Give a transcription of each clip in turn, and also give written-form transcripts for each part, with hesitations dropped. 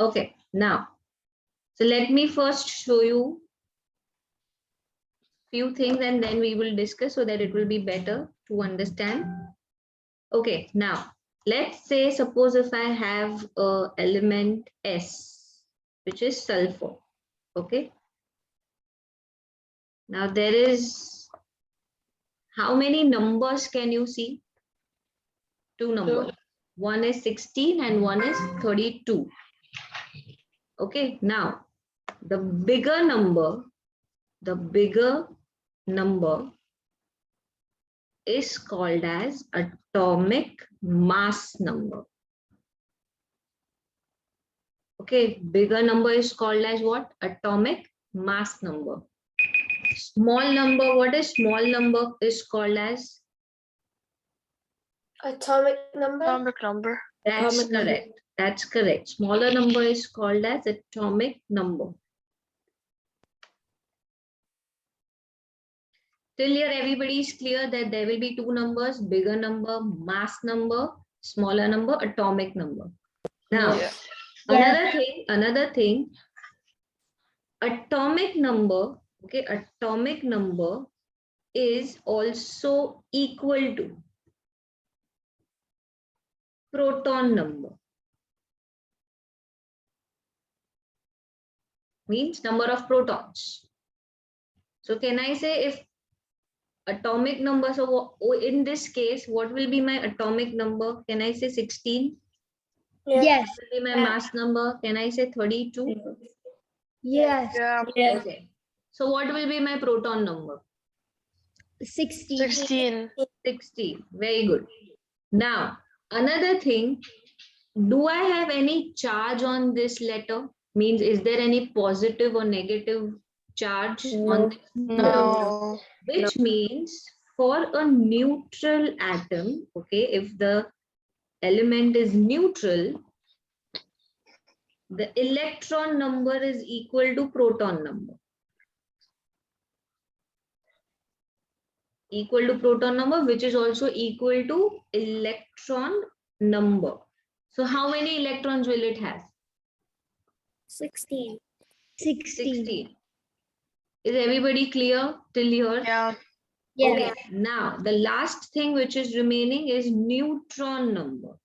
Okay, now, so let me first show you few things and then we will discuss so that it will be better to understand. Okay, now let's say suppose if I have a element S, which is sulfur. Okay. Now there is, how many numbers can you see? Two numbers. One is 16 and one is 32. Okay, now the bigger number is called as atomic mass number. Okay, bigger number is called as what? Atomic mass number. Small number, what is small number is called as? Atomic number. Atomic number. That's Atomic number. correct. That's correct. Smaller number is called as atomic number. Till here, everybody is clear that there will be two numbers: bigger number, mass number; smaller number, atomic number. Now, Yeah. another thing, atomic number. Okay, atomic number is also equal to proton number. Means number of protons. So can I say if atomic number, so in this case, what will be my atomic number? Can I say 16? Yes. What will be my mass number? Can I say 32? Yes. Yeah. Okay. So what will be my proton number? 16. 60. Very good. Now, another thing, do I have any charge on this letter? Means, is there any positive or negative charge on this? No. Which means for a neutral atom, okay, if the element is neutral, the electron number is equal to proton number. Equal to proton number, which is also equal to electron number. So how many electrons will it have? 16. 16. Is everybody clear till here? Yeah. Okay, now the last thing which is remaining is neutron number.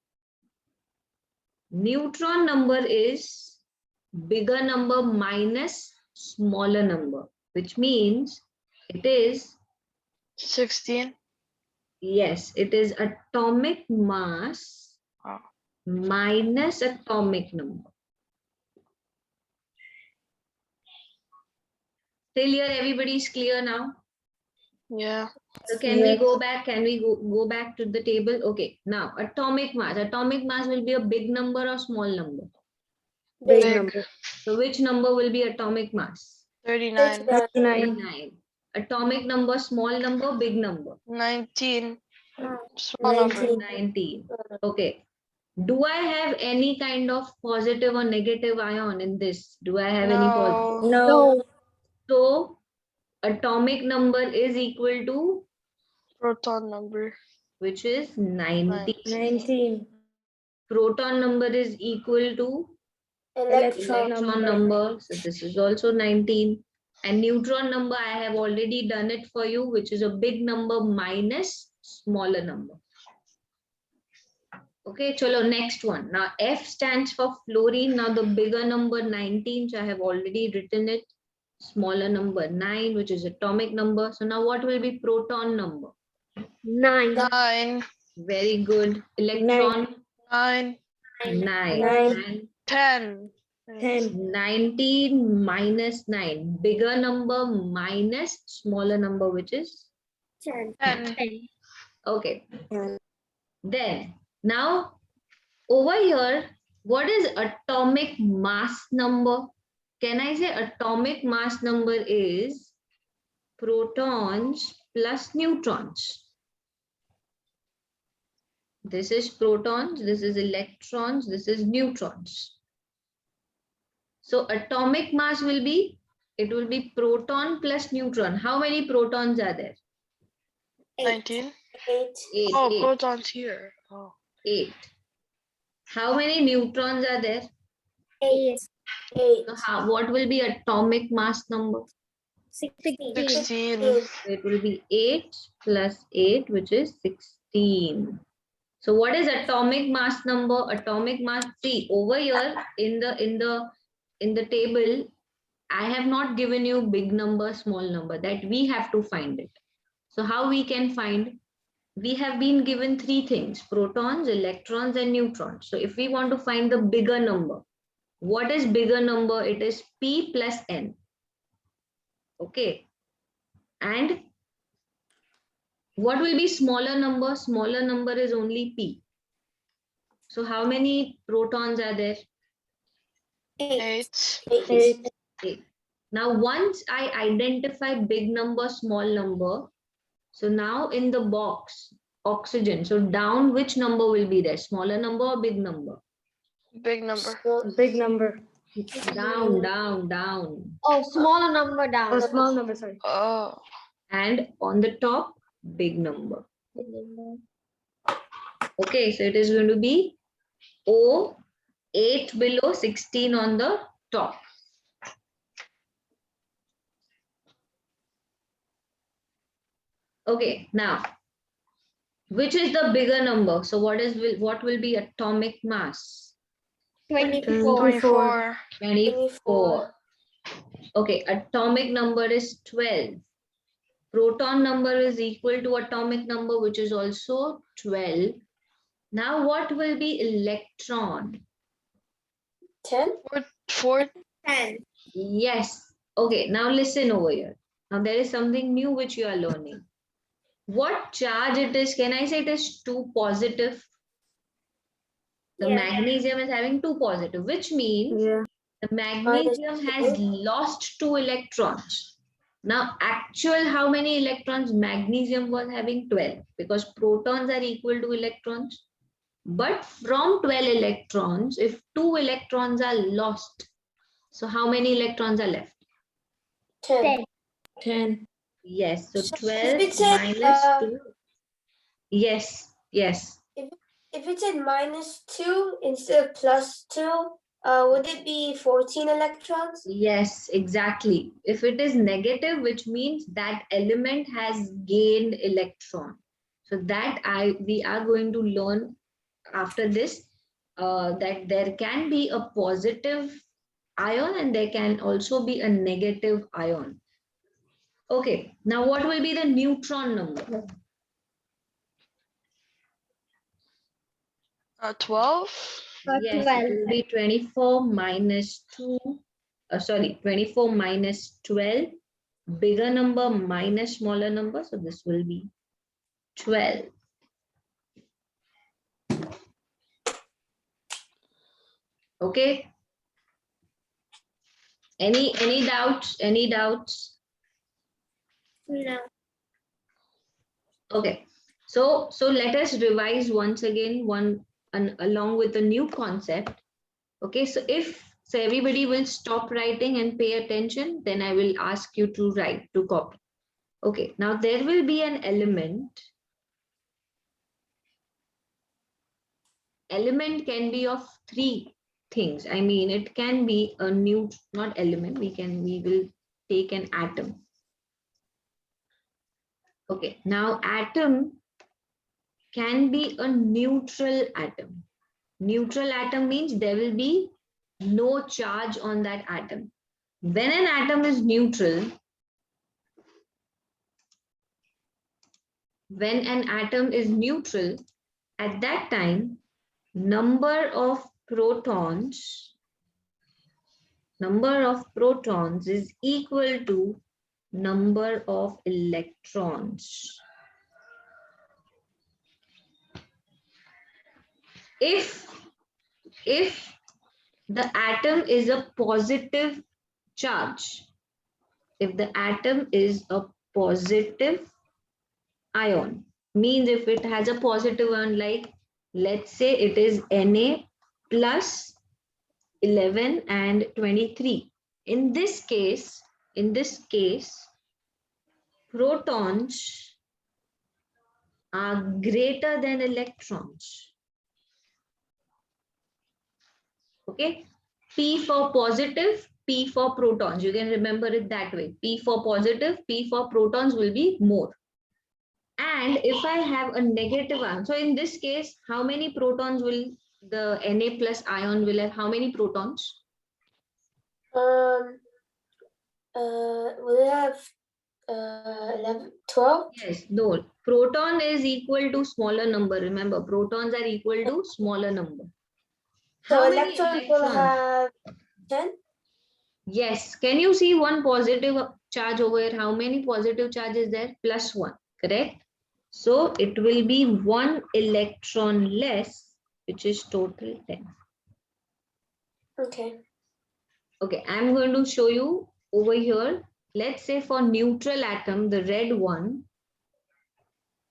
Neutron number is bigger number minus smaller number, which means it is, 16. yes, it is atomic mass Oh. minus atomic number. Till here, everybody is clear now? Yeah. So can we go back? Can we go back to the table? Okay, now atomic mass. Atomic mass will be a big number or small number? Big Big. number. So which number will be atomic mass? 39. 39. Atomic number, small number, big number? 19. Small number. 19. Okay. Do I have any kind of positive or negative ion in this? Do I have any positive? No. No. So atomic number is equal to, Proton number. which is 19. 19. Proton number is equal to electron number. So this is also 19. And neutron number, I have already done it for you, which is a big number minus smaller number. Okay, chalo, next one. Now F stands for fluorine. Now the bigger number 19, so I have already written it. Smaller number 9, which is atomic number. So now what will be proton number? 9. 9. Very good. Electron 9. 9. 9. 10. 10. 19 minus 9. Bigger number minus smaller number, which is 10. 10. okay. 10. Then now over here, what is atomic mass number? Can I say atomic mass number is protons plus neutrons? This is protons, this is electrons, this is neutrons. So atomic mass will be, it will be proton plus neutron. How many protons are there? 19. 8. 8. Oh, 8. protons here. Oh. 8. How many neutrons are there? 8. So what will be atomic mass number? 16. 16. It will be 8 plus 8, which is 16. So what is atomic mass number? Atomic mass, see over here in the table, I have not given you big number, small number, that we have to find it. So how we can find? We have been given three things: protons, electrons, and neutrons. So if we want to find the bigger number, what is bigger number? It is P plus N. Okay. And what will be smaller number? Smaller number is only P. So how many protons are there? 8. 8. 8. Now once I identify big number, small number, so now in the box, oxygen, so down which number will be there? Smaller number or big number? Big number. Big number. Down, down, down. Oh, smaller number down. Oh, small number, sorry. Oh. And on the top, big number. Big number. Okay, so it is going to be O, 8 below, 16 on the top. Okay, now, which is the bigger number? So what will be atomic mass? 24. 24. 24. Okay, atomic number is 12. Proton number is equal to atomic number, which is also 12. Now what will be electron? 10. 4. 10. Yes. Okay, now listen over here. Now there is something new which you are learning. What charge it is? Can I say it is 2 positive? The magnesium is having 2 positive, which means the magnesium has lost 2 electrons. Now, actual how many electrons? Magnesium was having 12 because protons are equal to electrons. But from 12 electrons, if 2 electrons are lost, so how many electrons are left? 10. 10. Yes, so So 12 if it said, minus 2. Yes, yes. If it said -2 instead of +2, would it be 14 electrons? Yes, exactly. If it is negative, which means that element has gained electron. So that we are going to learn after this, that there can be a positive ion and there can also be a negative ion. Okay, now what will be the neutron number? 12. Yes, it will be 24 minus 2. Sorry, 24 minus 12. Bigger number minus smaller number. So this will be 12. Okay. Any doubts? Any doubts? No. Okay. So let us revise once again along with the new concept. Okay. So everybody will stop writing and pay attention, then I will ask you to write, to copy. Okay. Now there will be an element. Element can be of three things. I mean, it can be a not element. We will take an atom. Okay, now atom can be a neutral atom. Neutral atom means there will be no charge on that atom. When an atom is neutral, at that time, number of protons is equal to number of electrons. If the atom is a positive charge, if the atom is a positive ion, means if it has a positive ion, like let's say it is Na plus 11 and 23. In this case, protons are greater than electrons. Okay. P for positive, P for protons. You can remember it that way. P for positive, P for protons will be more. And if I have a negative ion, so in this case, how many protons will the Na plus ion will have? How many protons? Will it have 11, 12? Yes, no. Proton is equal to smaller number. Remember, protons are equal to smaller number. So How many electrons will electrons? have 10? Yes. Can you see one positive charge over here? How many positive charges there? Plus 1. Correct? So it will be 1 electron less, which is total 10. Okay. Okay, I'm going to show you over here. Let's say for neutral atom, the red one,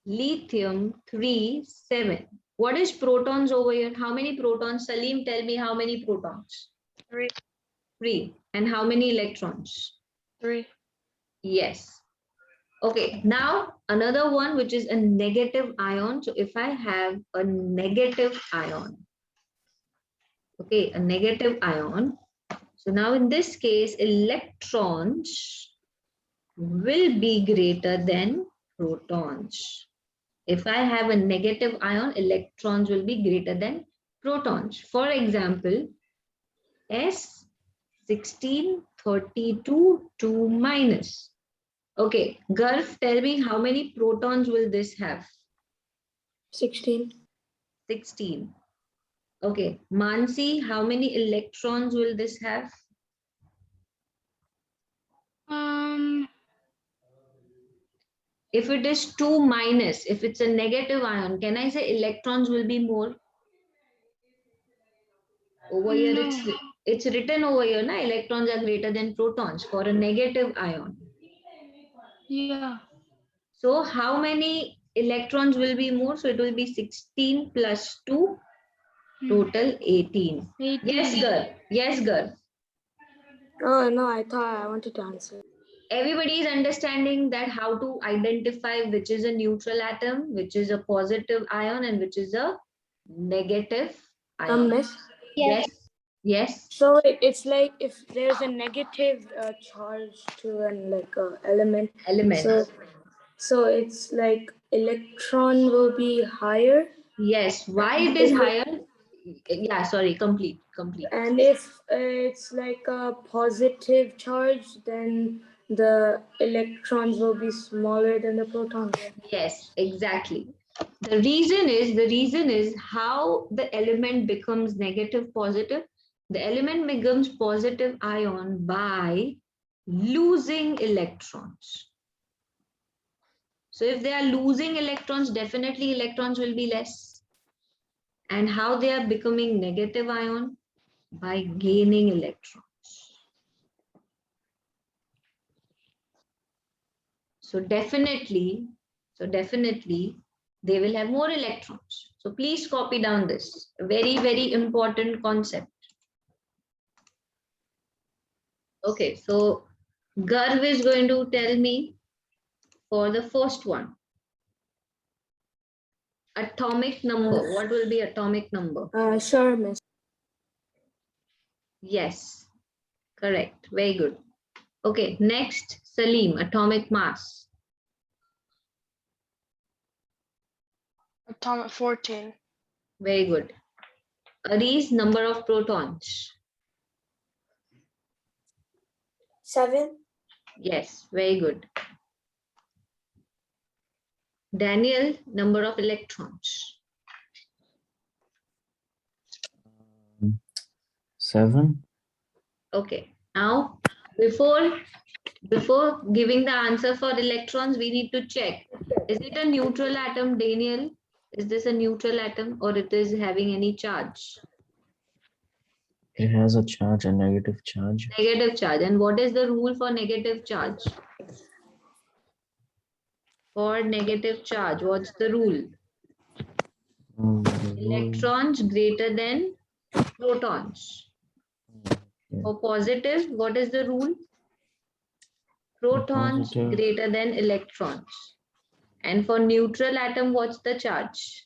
lithium 3, 7. What is protons over here? How many protons? Salim, tell me how many protons? 3. 3. And how many electrons? 3. Yes. Okay, now another one which is a negative ion. So if I have a negative ion, okay, a negative ion. So now in this case, electrons will be greater than protons. If I have a negative ion, electrons will be greater than protons. For example, S1632 2 minus. Okay, Gulf, tell me how many protons will this have? 16. 16. Okay, Mansi, how many electrons will this have? If it is 2 minus, if it's a negative ion, can I say electrons will be more? Over here, it's written over here, na? Electrons are greater than protons for a negative ion. Yeah. So how many electrons will be more? So it will be 16 plus 2, total 18. 18. Yes, girl. Yes, girl. Oh, no, I thought I wanted to answer. Everybody is understanding that how to identify which is a neutral atom, which is a positive ion, and which is a negative ion. Miss? Yes. Yes. So it's like if there's a negative charge to an element. Elements. So it's like electron will be higher. Yes. Why it is higher? Yeah, sorry, complete. And if it's like a positive charge, then the electrons will be smaller than the protons. Yes, exactly. The reason is how the element becomes negative positive. The element becomes positive ion by losing electrons. So if they are losing electrons, definitely electrons will be less. And how they are becoming negative ion? By gaining electrons. So definitely, they will have more electrons. So please copy down this. A very, very important concept. Okay, so Garv is going to tell me for the first one. Atomic number. What will be atomic number? Sure, miss. Yes, correct. Very good. Okay, next, Salim, atomic mass. Atomic 14. Very good. Aris, number of protons. 7. Yes, very good. Daniel, number of electrons. 7. Okay, now before giving the answer for electrons, we need to check. Is it a neutral atom, Daniel? Is this a neutral atom or it is having any charge? It has a charge, a negative charge. Negative charge. And what is the rule for negative charge? For negative charge, what's the rule? Electrons greater than protons. For positive, what is the rule? Protons Positive. greater than electrons. And for neutral atom, what's the charge?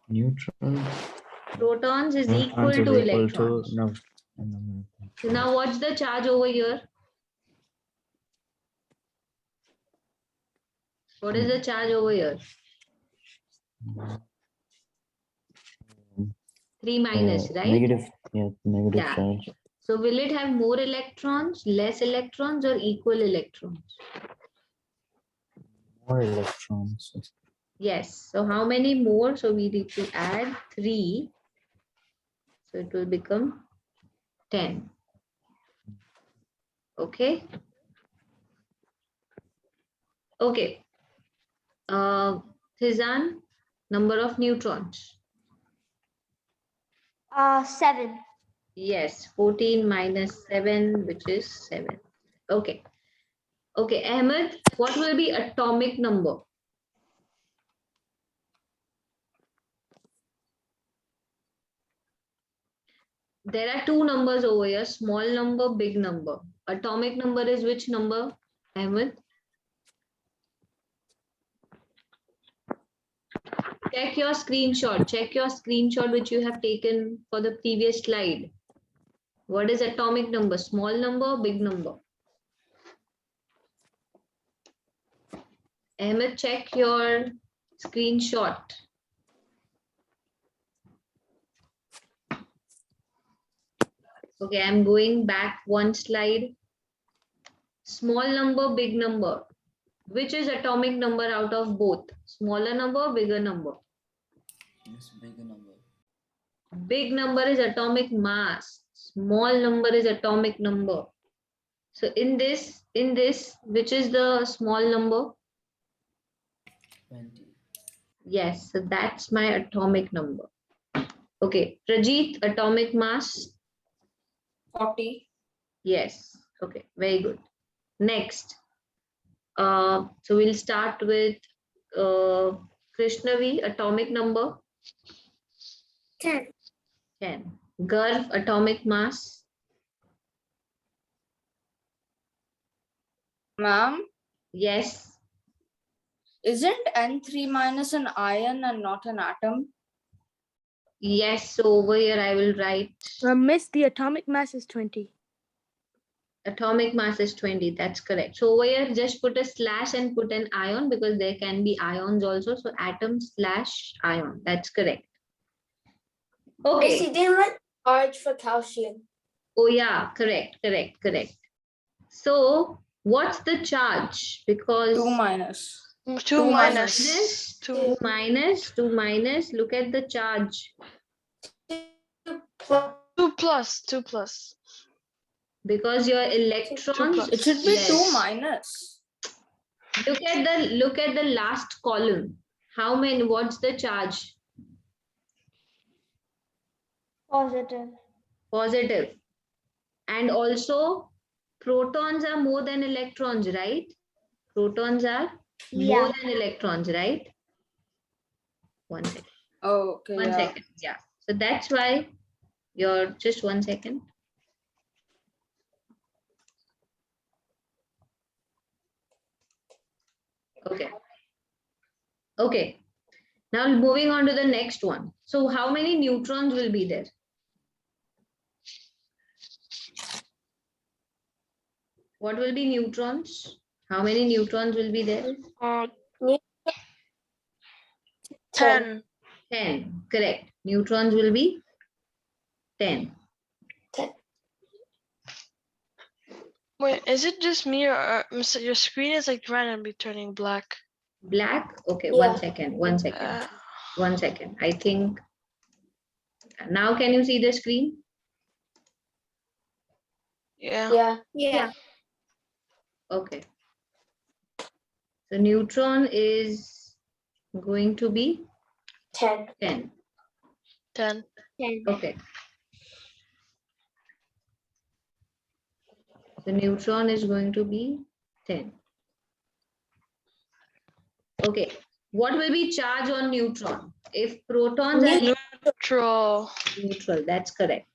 Neutral. Protons is Protons equal is to equal electrons. to, no, So now what's the charge over here? What is the charge over here? 3 minus, right? Negative, yeah, negative Yeah. charge. So will it have more electrons, less electrons, or equal electrons? More electrons. Yes. So how many more? So we need to add 3. So it will become 10. Okay. Okay. Tizan, number of neutrons. 7. Yes, 14 minus 7, which is 7. Okay. Okay, Ahmed, what will be atomic number? There are two numbers over here, small number, big number. Atomic number is which number, Ahmed? Check your screenshot which you have taken for the previous slide. What is atomic number? Small number, big number? Ahmed, check your screenshot. Okay, I'm going back one slide. Small number, big number. Which is atomic number out of both? Smaller number, bigger number? Yes, bigger number. Big number is atomic mass. Small number is atomic number. So in this, which is the small number? 20. Yes, so that's my atomic number. Okay, Rajit, atomic mass? 40. Yes, okay, very good. Next, so we'll start with Krishnavi, atomic number? 10. 10. Garv, atomic mass? Ma'am, Yes. isn't N3 minus an ion and not an atom? Yes, so over here I will write Miss, the atomic mass is 20. atomic mass is 20. That's correct. So over here just put a slash and put an ion because there can be ions also. So atom slash ion. That's correct. Okay. didn't write charge for calcium. Oh yeah, correct. So what's the charge? Because 2 minus. 2 minus. 2. 2 minus. Look at the charge. 2 plus. 2 plus. Because your electrons. It should be yes. 2 minus. Look at the last column. How many? What's the charge? Positive. Positive. And also protons are more than electrons, right? Protons are more than electrons, right? One second. Oh, okay. One second. Yeah. So that's why you're just 1 second. Okay. Okay. Now moving on to the next one. So how many neutrons will be there? What will be neutrons? How many neutrons will be there? 10. 10. Correct. Neutrons will be 10. Wait, is it just me or your screen is like randomly turning black? Black? Okay, Yeah. 1 second. 1 second. Uh, 1 second. I think now can you see the screen? yeah. Yeah. Okay. So neutron is going to be 10. 10. 10. 10. Okay. The neutron is going to be 10. Okay. What will be charge on neutron? If protons are Neutral. neutral, that's correct.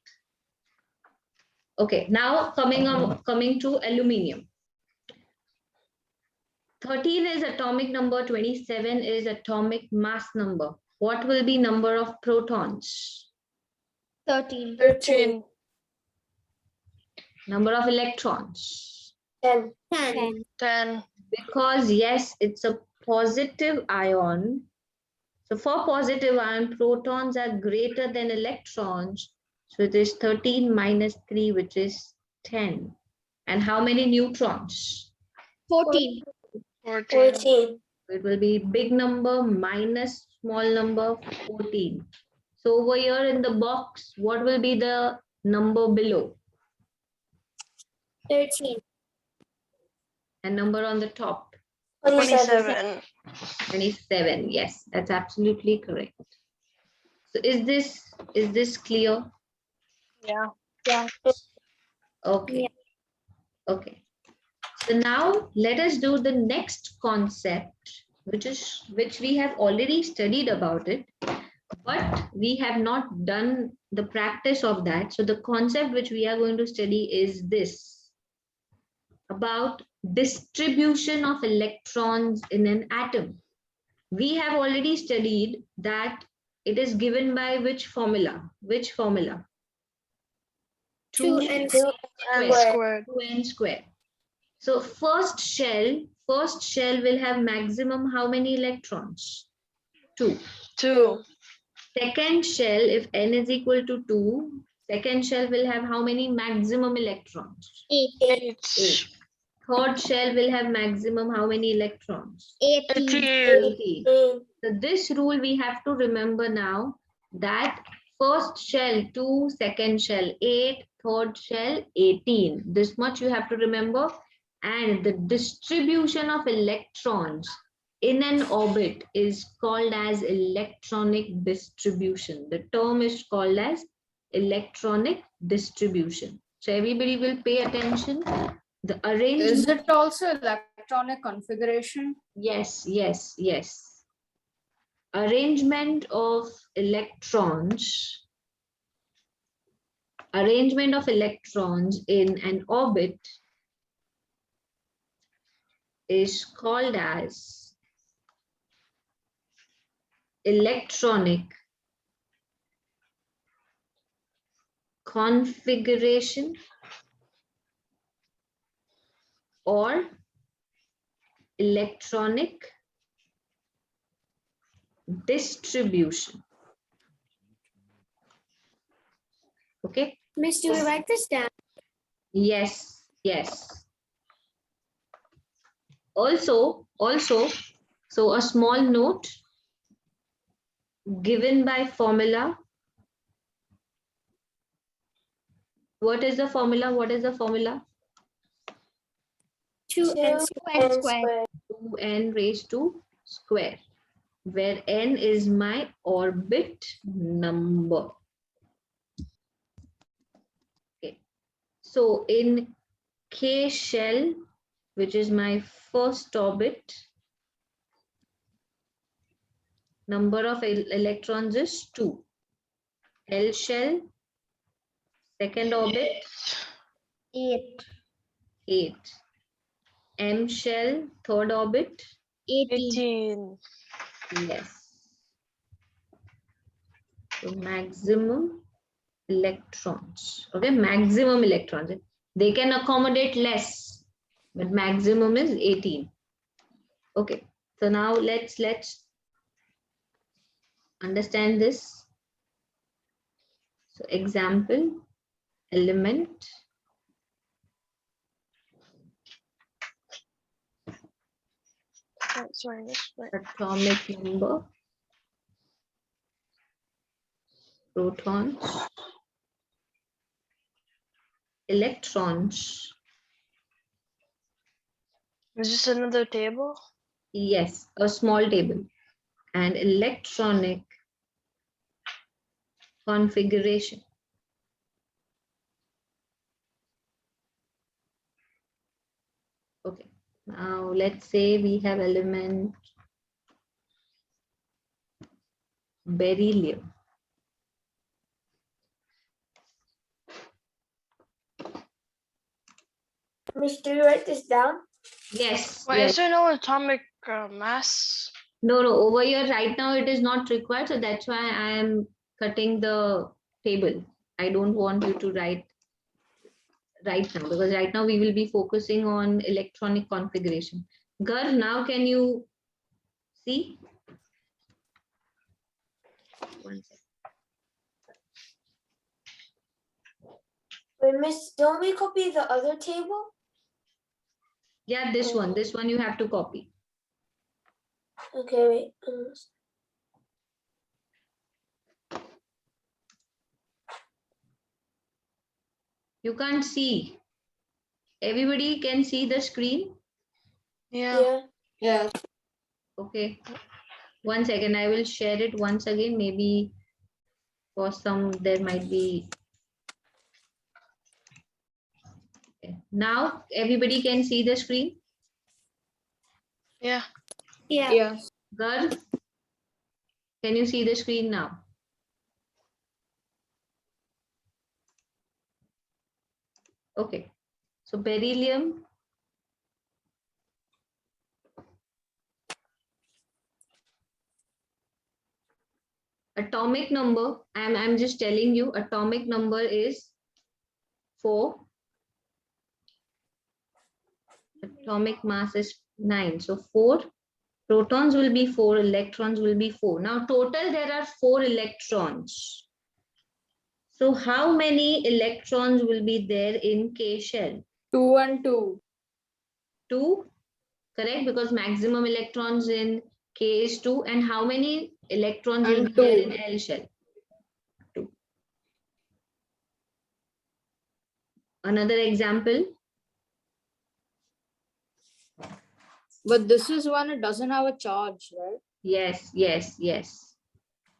Okay, now coming to aluminium. 13 is atomic number, 27 is atomic mass number. What will be number of protons? 13. 13. Number of electrons. 10. 10. Because yes, it's a positive ion. So for positive ion, protons are greater than electrons. So it is 13 minus 3, which is 10. And how many neutrons? 14. 14. It will be big number minus small number, 14. So over here in the box, what will be the number below? 13. And number on the top? 27. 27. Yes, that's absolutely correct. So is this clear? Yeah. Yeah. Okay. Okay. So now let us do the next concept, which we have already studied about it, but we have not done the practice of that. So the concept which we are going to study is this, about distribution of electrons in an atom. We have already studied that it is given by which formula? Which formula? 2n And squared. 2n square. So first shell will have maximum how many electrons? 2. 2. Second shell, if n is equal to 2, second shell will have how many maximum electrons? 8. 8. Third shell will have maximum how many electrons? 18. 18. So this rule we have to remember now, that first shell 2, second shell 8, third shell 18. This much you have to remember. And the distribution of electrons in an orbit is called as electronic distribution. The term is called as electronic distribution. So everybody will pay attention. The arrangement. Is it also electronic configuration? Yes, yes, yes. Arrangement of electrons in an orbit is called as electronic configuration or electronic distribution. Okay. Miss, do we write this down? Yes, yes. Also, so a small note given by formula. What is the formula? What is the formula? 2n squared. 2n raised to square, where n is my orbit number. Okay. So in K shell, which is my first orbit, number of electrons is 2. L shell, second orbit, 8. 8. M shell, third orbit, 18. yes. So maximum electrons. Okay, maximum electrons. They can accommodate less, but maximum is 18. Okay, so now let's understand this. So example, element. Sorry, Atomic number, protons, electrons. Is this another table? Yes, a small table. And electronic configuration. Okay, now let's say we have element beryllium. Miss, do we write this down? Yes. Why Yes. is there no atomic mass? No, over here right now it is not required. So that's why I am cutting the table. I don't want you to write right now, because right now we will be focusing on electronic configuration. Gar, now can you see? One second. Wait, Miss, don't we copy the other table? Yeah, this one you have to copy. Okay, wait. You can't see. Everybody can see the screen? Yeah. Yes. Okay. 1 second, I will share it once again. Maybe for some there might be. Okay. Now everybody can see the screen. Yeah. Yeah. Yes. Gar, can you see the screen now? Okay. So beryllium. Atomic number, I'm just telling you, atomic number is 4. Atomic mass is 9. So 4 protons will be 4, electrons will be 4. Now total there are 4 electrons. So how many electrons will be there in K shell? 2 and 2. 2, correct? Because maximum electrons in K is 2. And how many electrons will And be there 2. in L shell? 2. Another example. But this is when it doesn't have a charge, right? Yes, yes, yes.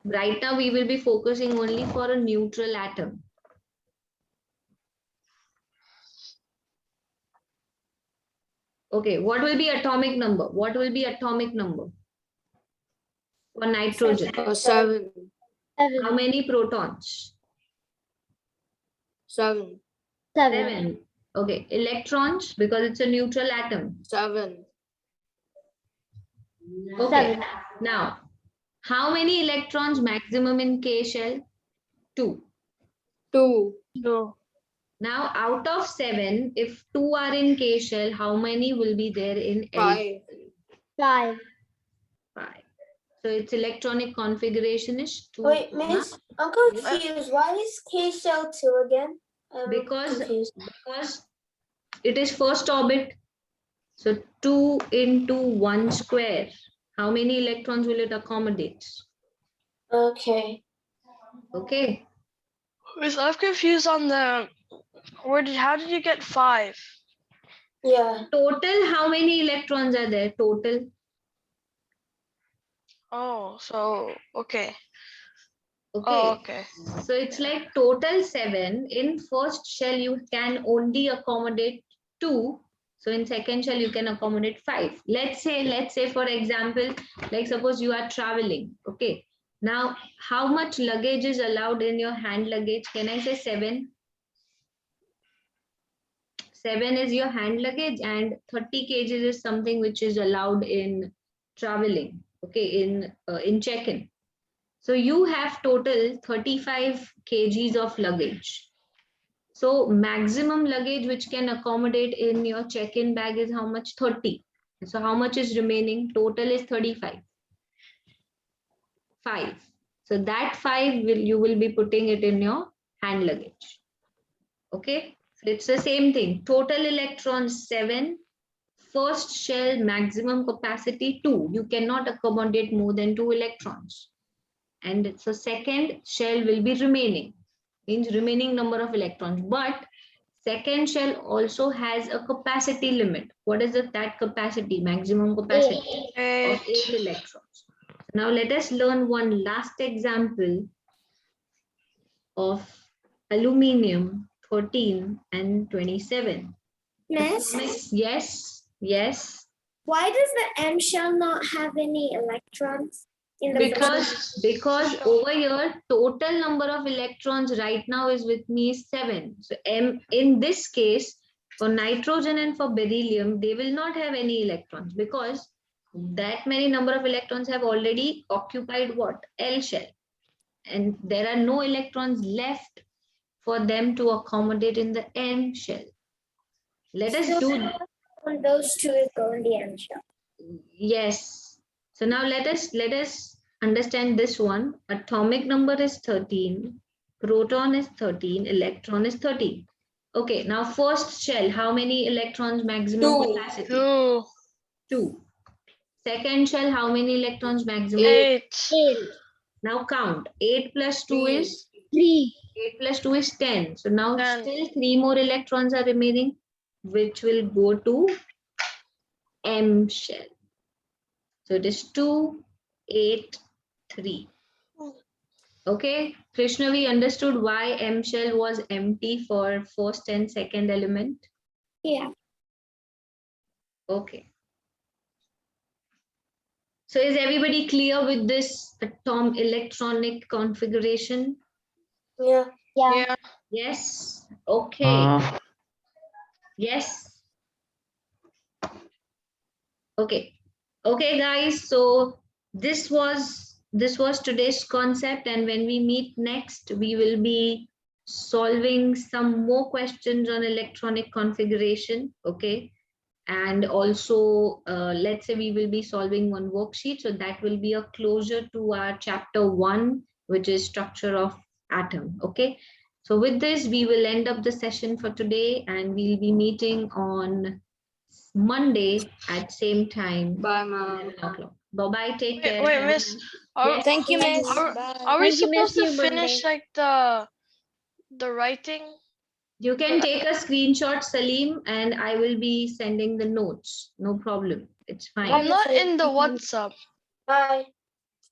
Right now we will be focusing only for a neutral atom. Okay, what will be atomic number? What will be atomic number for nitrogen? 7. How many protons? 7. 7. Okay, electrons, because it's a neutral atom. 7. Okay, now how many electrons maximum in K shell? 2. 2. No. Now out of 7, if 2 are in K shell, how many will be there in L? 5. 5. 5. So its electronic configuration is 2. Wait, Miss, I'm confused. Why is K shell 2 again? I'm Because confused. it is first orbit. So 2 into 1 square. How many electrons will it accommodate? Okay. Okay. Miss, I'm confused on the how did you get 5? Yeah. Total, how many electrons are there? Total. Oh, so okay. Okay. Oh, okay. So it's like total 7. In first shell, you can only accommodate 2. So in second shell, you can accommodate 5. Let's say for example, like suppose you are traveling. Okay. Now, how much luggage is allowed in your hand luggage? Can I say 7? 7 is your hand luggage and 30 kgs is something which is allowed in traveling. Okay, in check-in. So you have total 35 kgs of luggage. So maximum luggage which can accommodate in your check-in bag is how much? 30. So how much is remaining? Total is 35. 5. So that 5 you will be putting it in your hand luggage. Okay. So it's the same thing. Total electrons 7. First shell maximum capacity 2. You cannot accommodate more than 2 electrons. And so second shell will be remaining, means remaining number of electrons. But second shell also has a capacity limit. What is that capacity? Maximum capacity of 8 electrons. Now let us learn one last example of aluminium 13 and 27. Miss, Yes, yes. why does the M shell not have any electrons in the Because over here total number of electrons right now is with me is 7. So M in this case for nitrogen and for beryllium they will not have any electrons because that many number of electrons have already occupied what? L shell, and there are no electrons left for them to accommodate in the M shell. Let us So do, on those two is going the M shell. yes. So now let us understand this one. Atomic number is 13, proton is 13, electron is 30. Okay, now first shell, how many electrons maximum Two. capacity? 2, 2. Second shell, how many electrons maximum? 8, 8. Now count. 8 plus 2 Three. is 3. 8 plus 2 is 10. So now 10. still 3 more electrons are remaining, which will go to M shell. So it is 2, 8, 3. Okay, Krishna, we understood why M shell was empty for first and second element. Yeah. Okay. So is everybody clear with this electronic configuration? Yeah. Yeah. Yes. Okay. Yes. Okay. Okay, guys. So this was today's concept, and when we meet next, we will be solving some more questions on electronic configuration. Okay. And also, let's say we will be solving one worksheet. So that will be a closure to our chapter 1, which is structure of atom. Okay. So with this, we will end up the session for today, and we'll be meeting on Monday at same time. Bye, ma'am. 11 o'clock. Bye-bye. Take Wait, care. wait, Have a miss. nice- Are, Yes. Thank you, miss. are, Bye. are we Thank you, miss. supposed to See you finish Monday. like the writing? You can take a screenshot, Salim, and I will be sending the notes. No problem. It's fine. I'm not in the WhatsApp. Bye.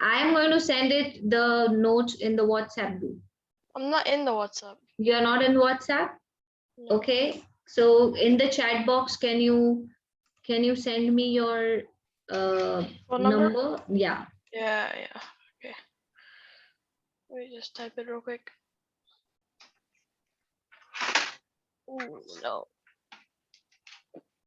I am going to send it the notes in the WhatsApp group. I'm not in the WhatsApp. You're not in WhatsApp? No. Okay. So in the chat box, can you send me your Phone number? number? Yeah. Yeah, yeah. Okay. Let me just type it real quick. Ooh, no.